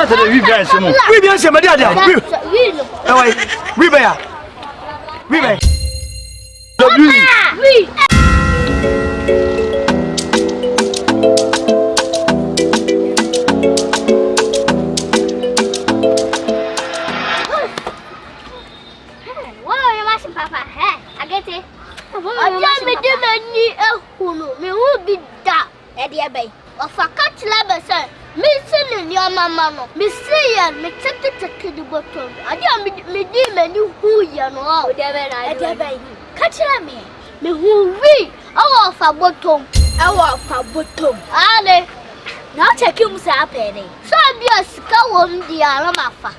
de oui bien chez moi. Oui bien chez moi dia dia. Oui. Eh ouais. Oui ben. Oui ben. Oui. Oui. Papa, hey, Akete. Oja me de mani ehunu, me hu bi da. E de bai. Ofa catch la say. Me sene ni mama no. Me say ya, me tete di bottom. Oja me di mani hu ya no. O de bai na. E de bai. Catch la me. Me hu wi. Awa ofa bottom. Ale. Na check you musa apere. So bia sika wom di ara mafa.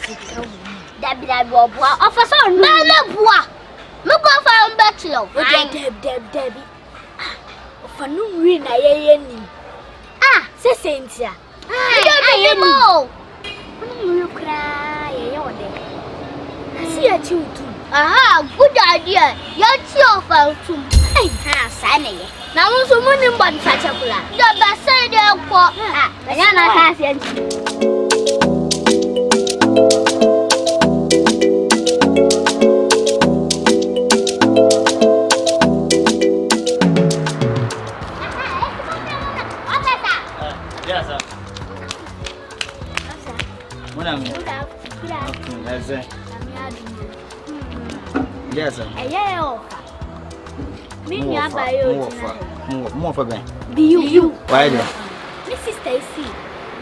Sika wom. Dabi obwa officer na bua me go fa bachelor debi ofa no wi na ye ni se sentia ye mo no kra ye ode asi ya chi utu good idea ya chi ofa utu sa na ye na mo so mo ni mbon fa chakula da ba sai de ko anya na ka se nti Yes, sir. More for Ben. Beyou. Why then? Mrs. Stacy.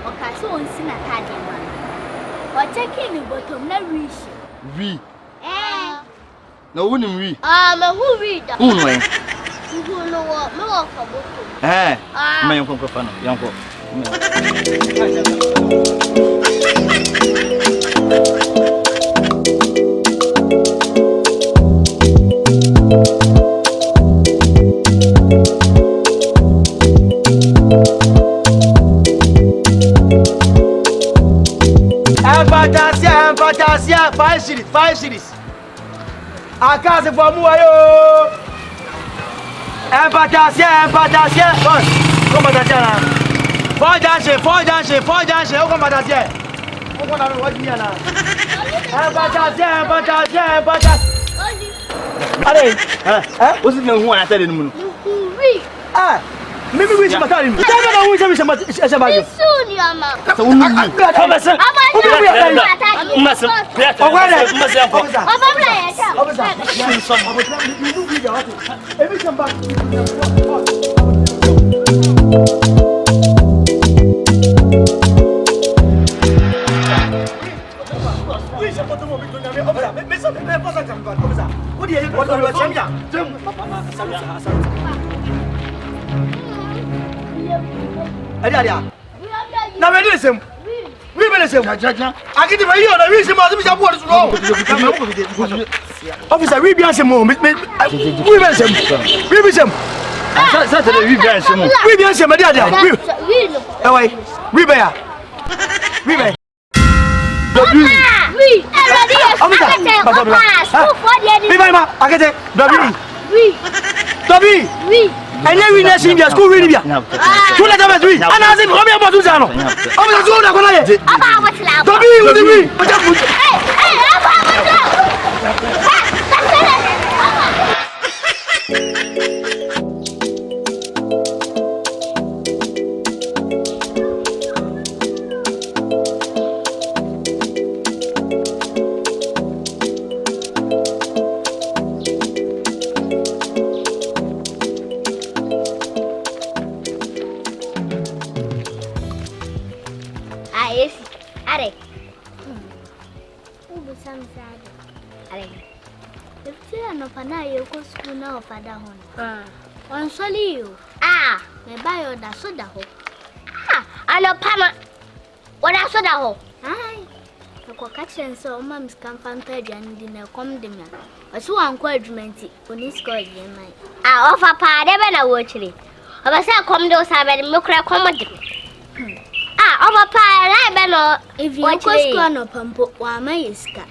Okay, so on Sina Tadi. Or taking the bottom, no wish. We. No, wouldn't we? Who read that? Who know what? No, for book. My uncle, young uncle. Fantasia, 5 cities. A casa for Muayo. Fantasia. Como Fantasia? Foi dancer. Como Fantasia? Como na rua de Ana. Fantasia. Allez, você não rua na tela do mundo. Maybe we should tell him. Soon, Yama. Na me listen. We be listen. Akete me yo na we se ma se bi jabu odu so. Officer we bi ansem mo. We be listen. We be listen. Saturday we be ansem mo. We be ansem dia dia. We. Eh wai. We be ya. We be. We. Ready. Akete. Be ma. Akete. Dobi. We. And then we nation India school really. Two let us we. And I say come here about Zano. I'm going to go na kona ye. Dobi we. Father on soli you. Me buy you da soda ho. Alo pama. Wada soda ho. Ko catchen so mam scam fanta aduane di na kom de me. Oso anko adwumenti oni score ye mai. Ofa pa de be na wo chire. Oba say kom de o sa be me kura kom de. Oba pa la be no if you go score no pampo wa mai iska.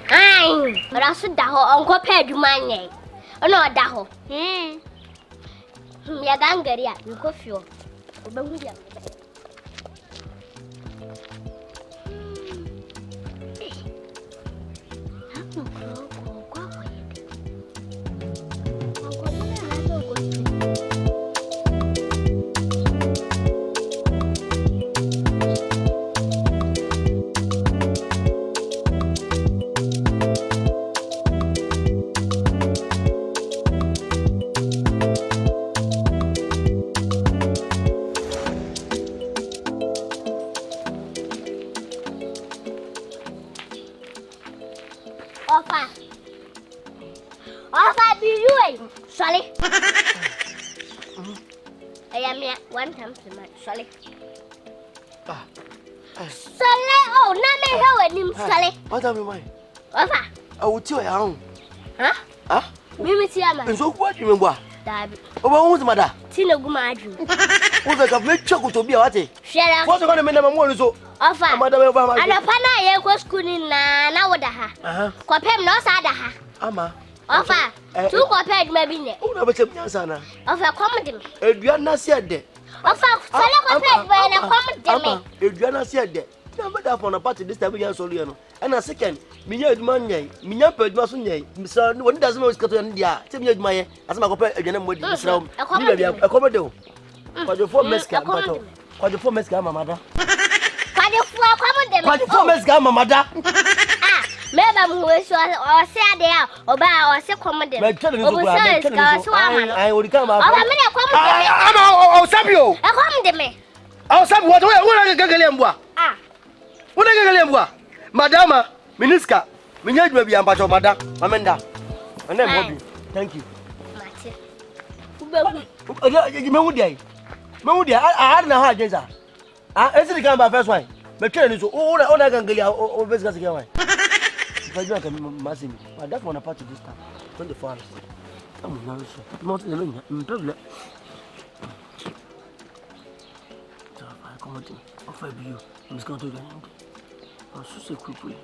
Wada soda ho anko pa adwumanye. Ono da ho. Ya gangaria you go fio. Obangu dia. Offer Beyou. Sorry. I am here 1 time a month. Sorry. Sorry. Oh, no, no, sorry. What am I? Offer. I will tell you how. Huh? Mimi Tiama. And so what you remember? Dabi. Oh, what's the matter? Tina Gumadu. Who's the government chocolate to be at it? Share out. What's going to make them more so? Offer. Madam Obama. And a pana go school in Nawadaha. Quapem no Sadaha. Ama. Offer. 2 compared maybe. Oh, never said Yansana. Offer comedy. You are not said there. Offer. Solo compared by a comedy. If you are not said there. Never that on a party this time again, Soliano. And a second, Minya Money, Minya Pedmasunye, Mr. One doesn't know Scotland, India. Tell me, my as my compare again with this round. A commodore. Quite the 4 mesca, quite the 4 mesca, my mother. Quite the 4 mesca, my mother. Madam, who is or say there or buy or say commodore. I will come out. I'll stop you. A commodore. I'll stop what I got. What I got, Madama, Miniska, Minya will be a battle, Madame, Amanda. And then, Bobby, thank you. Mawudia, I don't know how to answer. I said, come by first one. But tell you, all I can get over this guy. If I drink a massing, but that's one apart to this time. 24 hours. I'm not the ring, in public. Come offer you. I'm just going to do that. I'm so quickly.